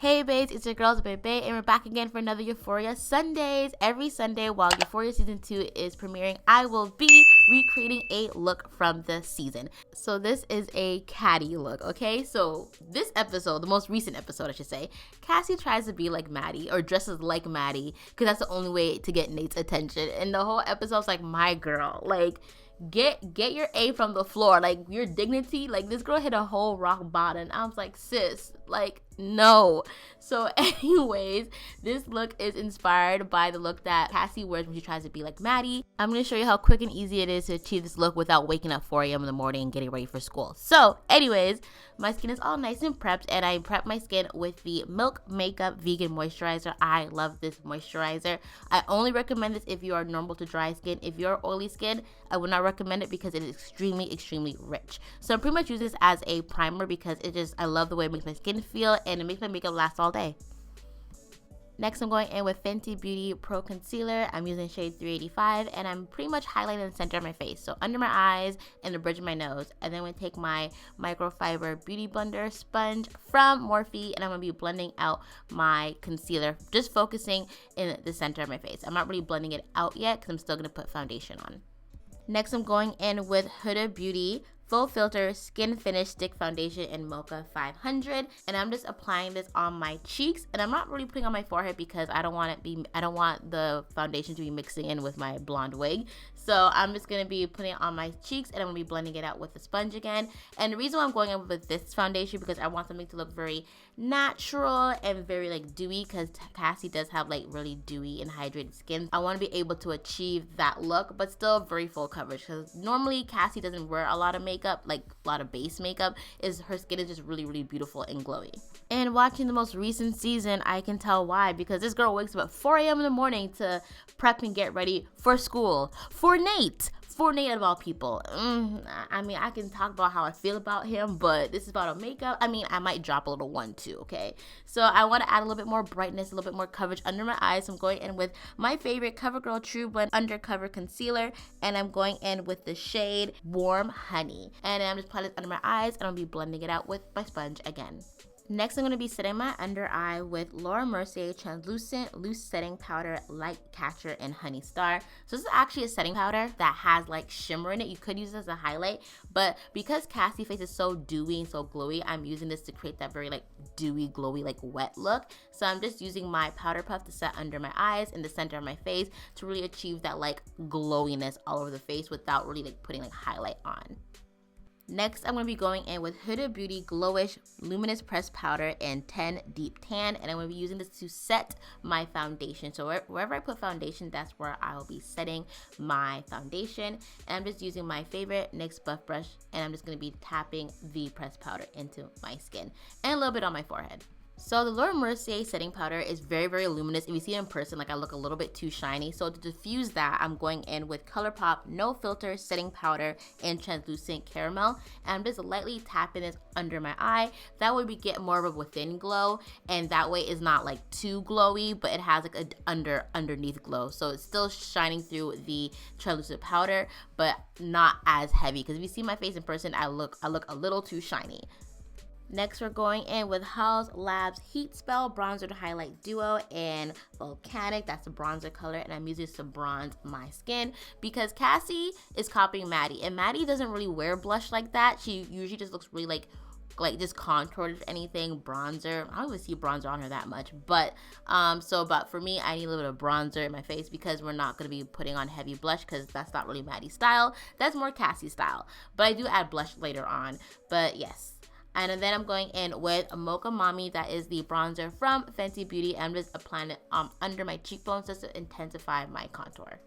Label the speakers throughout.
Speaker 1: Hey babes, it's your girls Bebe, and we're back again for another Euphoria Sundays. Every Sunday while Euphoria Season 2 is premiering, I will be recreating a look from the season. So this is a Caddy look, okay? So this episode, the most recent episode I should say, Cassie tries to be like Maddy, or dresses like Maddy, because that's the only way to get Nate's attention. And the whole episode's like, my girl, like, get your A from the floor, like your dignity. Like, this girl hit a whole rock bottom. I was like, sis, like, no. So anyways, this look is inspired by the look that Cassie wears when she tries to be like Maddy. I'm going to show you how quick and easy it is to achieve this look without waking up 4 a.m. in the morning and getting ready for school. So anyways, my skin is all nice and prepped, and I prep my skin with the Milk Makeup Vegan Moisturizer. I love this moisturizer. I only recommend this if you are normal to dry skin. If you're oily skin, I would not recommend it because it is extremely rich. So I'm pretty much using this as a primer because I love the way it makes my skin feel, and it makes my makeup last all day. Next, I'm going in with Fenty Beauty Pro Concealer. I'm using shade 385, and I'm pretty much highlighting the center of my face, so under my eyes and the bridge of my nose. And then I'm going to take my microfiber beauty blender sponge from Morphe, and I'm going to be blending out my concealer, just focusing in the center of my face. I'm not really blending it out yet because I'm still going to put foundation on. Next, I'm going in with Huda Beauty Full Filter Skin Finish Stick Foundation in Mocha 500, and I'm just applying this on my cheeks, and I'm not really putting on my forehead because I don't want the foundation to be mixing in with my blonde wig. So I'm just gonna be putting it on my cheeks, and I'm gonna be blending it out with the sponge again. And the reason why I'm going in with this foundation because I want something to look very natural and very like dewy, because Cassie does have like really dewy and hydrated skin. I want to be able to achieve that look, but still very full coverage, because normally Cassie doesn't wear a lot of makeup, like a lot of base makeup. Her skin is just really beautiful and glowy. And watching the most recent season, I can tell why, because this girl wakes up at 4 a.m. in the morning to prep and get ready for school for Nate out of all people. I mean, I can talk about how I feel about him, but this is about a makeup. I mean, I might drop a little one too, okay? So I want to add a little bit more brightness, a little bit more coverage under my eyes. So I'm going in with my favorite CoverGirl True Blend Undercover Concealer, and I'm going in with the shade Warm Honey. And I'm just applying this under my eyes, and I'll be blending it out with my sponge again. Next, I'm going to be setting my under eye with Mercier Translucent Loose Setting Powder Light Catcher in Honey Star. So this is actually a setting powder that has like shimmer in it. You could use this as a highlight, but because Cassie's face is so dewy and so glowy, I'm using this to create that very like dewy, glowy, like wet look. So I'm just using my powder puff to set under my eyes in the center of my face to really achieve that like glowiness all over the face without really like putting like highlight on. Next, I'm going to be going in with Huda Beauty Glowish Luminous Pressed Powder in 10 Deep Tan, and I'm going to be using this to set my foundation. So wherever I put foundation, that's where I will be setting my foundation. And I'm just using my favorite NYX Buff Brush, and I'm just going to be tapping the pressed powder into my skin and a little bit on my forehead. So the Mercier setting powder is very luminous. If you see it in person, like I look a little bit too shiny. So to diffuse that, I'm going in with ColourPop No Filter Setting Powder in Translucent Caramel. And I'm just lightly tapping this under my eye. That way we get more of a within glow. And that way it's not like too glowy, but it has like a underneath glow. So it's still shining through the translucent powder, but not as heavy. Because if you see my face in person, I look a little too shiny. Next, we're going in with Haus Labs Heat Spell Bronzer to Highlight Duo in Volcanic. That's the bronzer color, and I'm using this to bronze my skin because Cassie is copying Maddy, and Maddy doesn't really wear blush like that. She usually just looks really like just contoured, if anything. Bronzer, I don't even see bronzer on her that much, but but for me, I need a little bit of bronzer in my face because we're not going to be putting on heavy blush because that's not really Maddy's style. That's more Cassie style, but I do add blush later on. But yes. And then I'm going in with a Mocha Mami. That is the bronzer from Fenty Beauty. I'm just applying it under my cheekbones just to intensify my contour.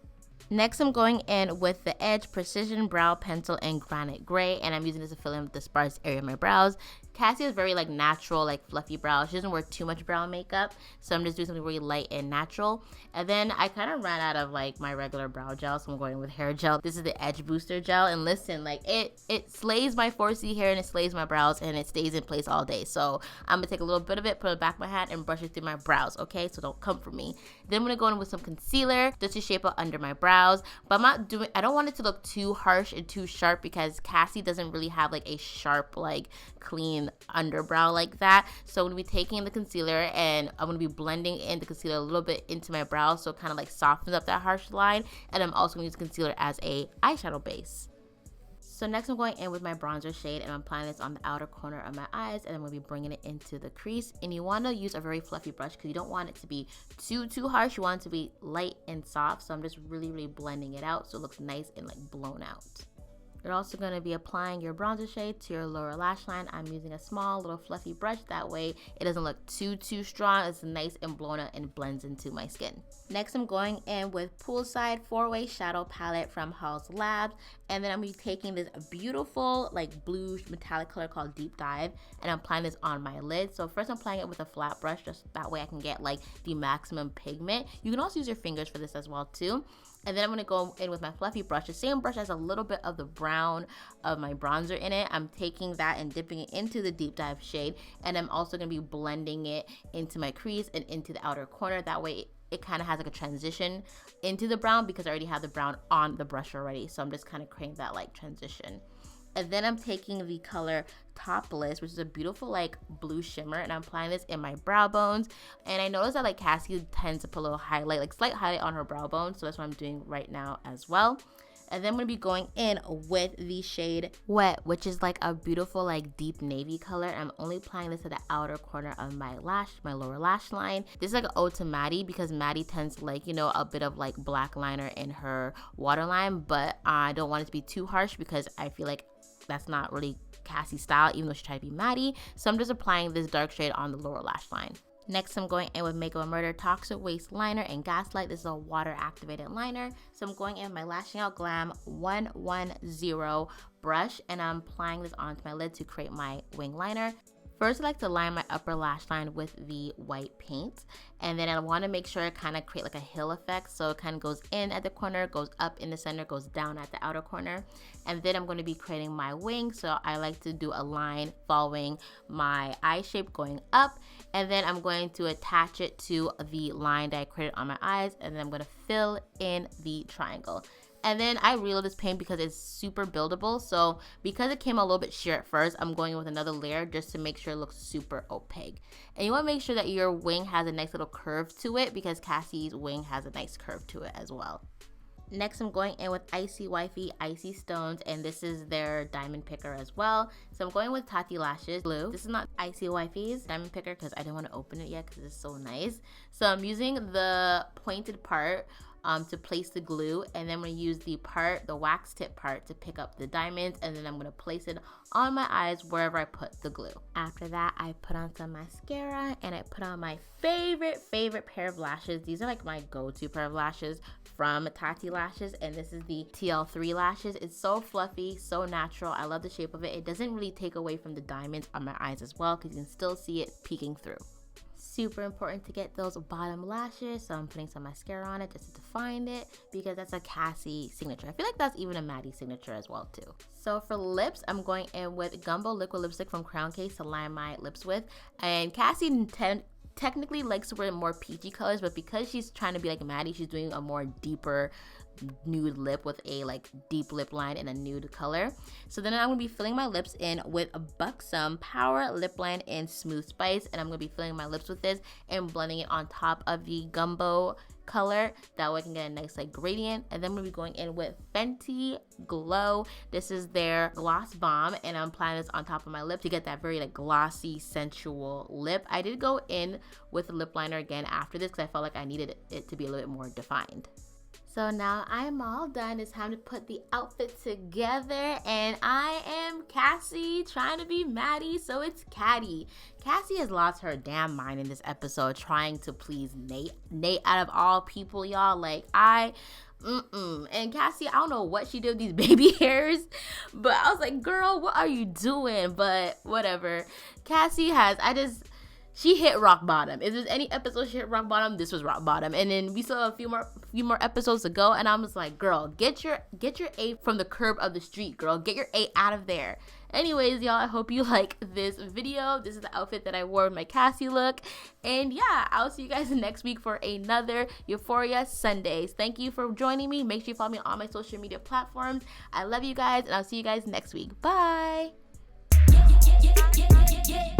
Speaker 1: Next, I'm going in with the Edge Precision Brow Pencil in Granite Gray, and I'm using this to fill in the sparse area of my brows. Cassie has very like natural, like fluffy brows. She doesn't wear too much brow makeup, so I'm just doing something really light and natural. And then I kind of ran out of like my regular brow gel, so I'm going with hair gel. This is the Edge Booster Gel, and listen, like it slays my 4C hair and it slays my brows, and it stays in place all day. So I'm gonna take a little bit of it, put it back of my hand, and brush it through my brows. Okay, so don't come for me. Then I'm gonna go in with some concealer just to shape up under my brows, but I don't want it to look too harsh and too sharp because Cassie doesn't really have like a sharp, like clean clean underbrow like that. So I'm going to be taking the concealer and I'm going to be blending in the concealer a little bit into my brow so it kind of like softens up that harsh line. And I'm also going to use concealer as a eyeshadow base. So next I'm going in with my bronzer shade and I'm applying this on the outer corner of my eyes, and I'm going to be bringing it into the crease. And you want to use a very fluffy brush because you don't want it to be too harsh. You want it to be light and soft. So I'm just really blending it out so it looks nice and like blown out. You're also going to be applying your bronzer shade to your lower lash line. I'm using a small little fluffy brush. That way it doesn't look too strong. It's nice and blown out and blends into my skin. Next I'm going in with Poolside 4-Way Shadow Palette from Haus Labs. And then I'm going to be taking this beautiful like blue metallic color called Deep Dive. And I'm applying this on my lid. So first I'm applying it with a flat brush. Just that way I can get like the maximum pigment. You can also use your fingers for this as well too. And then I'm going to go in with my fluffy brush. The same brush has a little bit of the brown of my bronzer in it. I'm taking that and dipping it into the Deep Dive shade. And I'm also going to be blending it into my crease and into the outer corner. That way it kind of has like a transition into the brown because I already have the brown on the brush already. So I'm just kind of creating that like transition. And then I'm taking the color Topless, which is a beautiful like blue shimmer, and I'm applying this in my brow bones. And I noticed that like Cassie tends to put a little highlight, like slight highlight on her brow bone, so that's what I'm doing right now as well. And then I'm going to be going in with the shade Wet, which is like a beautiful like deep navy color. I'm only applying this to the outer corner of my lower lash line. This is like an ode to Maddy because Maddy tends to like, you know, a bit of like black liner in her waterline, but I don't want it to be too harsh because I feel like that's not really Cassie's style, even though she tried to be Maddy. So I'm just applying this dark shade on the lower lash line. Next, I'm going in with Makeup and Murder Toxic Waste Liner and Gaslight. This is a water activated liner. So I'm going in with my Lashing Out Glam 110 brush, and I'm applying this onto my lid to create my wing liner. First, I like to line my upper lash line with the white paint, and then I want to make sure I kind of create like a hill effect, so it kind of goes in at the corner, goes up in the center, goes down at the outer corner. And then I'm going to be creating my wing, so I like to do a line following my eye shape going up, and then I'm going to attach it to the line that I created on my eyes, and then I'm going to fill in the triangle. And then I reload this paint because it's super buildable. So because it came a little bit sheer at first, I'm going in with another layer just to make sure it looks super opaque. And you want to make sure that your wing has a nice little curve to it because Cassie's wing has a nice curve to it as well. Next, I'm going in with Icy Wifey Icy Stones, and this is their diamond picker as well. So I'm going with Tati Lashes Blue. This is not Icy Wifey's diamond picker because I didn't want to open it yet because it's so nice. So I'm using the pointed part to place the glue, and then I'm going to use the wax tip part to pick up the diamonds, and then I'm going to place it on my eyes wherever I put the glue. After that, I put on some mascara and I put on my favorite pair of lashes. These are like my go-to pair of lashes from Tati Lashes, and this is the TL3 lashes. It's so fluffy, so natural. I love the shape of it. It doesn't really take away from the diamonds on my eyes as well because you can still see it peeking through. Super important to get those bottom lashes, so I'm putting some mascara on it just to define it because that's a Cassie signature. I feel like that's even a Maddy signature as well too. So for lips, I'm going in with Gumbo liquid lipstick from Crayon Case to line my lips with, and Cassie technically likes to wear more peachy colors, but because she's trying to be like Maddy, she's doing a more deeper nude lip with a like deep lip line in a nude color. So then I'm gonna be filling my lips in with a Buxom Power Lip Line in Smooth Spice, and I'm gonna be filling my lips with this and blending it on top of the Gumbo color. That way I can get a nice like gradient. And then we'll be going in with Fenty Glow. This is their Glossbomb, and I'm applying this on top of my lip to get that very like glossy, sensual lip. I did go in with a lip liner again after this because I felt like I needed it to be a little bit more defined. So now I'm all done. It's time to put the outfit together, and I am Cassie trying to be Maddy, so it's Caddy. Cassie has lost her damn mind in this episode trying to please Nate. Nate out of all people, y'all. Like and Cassie, I don't know what she did with these baby hairs, but I was like, girl, what are you doing? But whatever. Cassie she hit rock bottom. If there's any episode she hit rock bottom, this was rock bottom. And then we still have a few more episodes to go, and I was like, girl, get your A from the curb of the street, girl. Get your A out of there. Anyways, y'all, I hope you like this video. This is the outfit that I wore with my Cassie look. And yeah, I'll see you guys next week for another Euphoria Sundays. Thank you for joining me. Make sure you follow me on all my social media platforms. I love you guys, and I'll see you guys next week. Bye.
Speaker 2: yeah, yeah.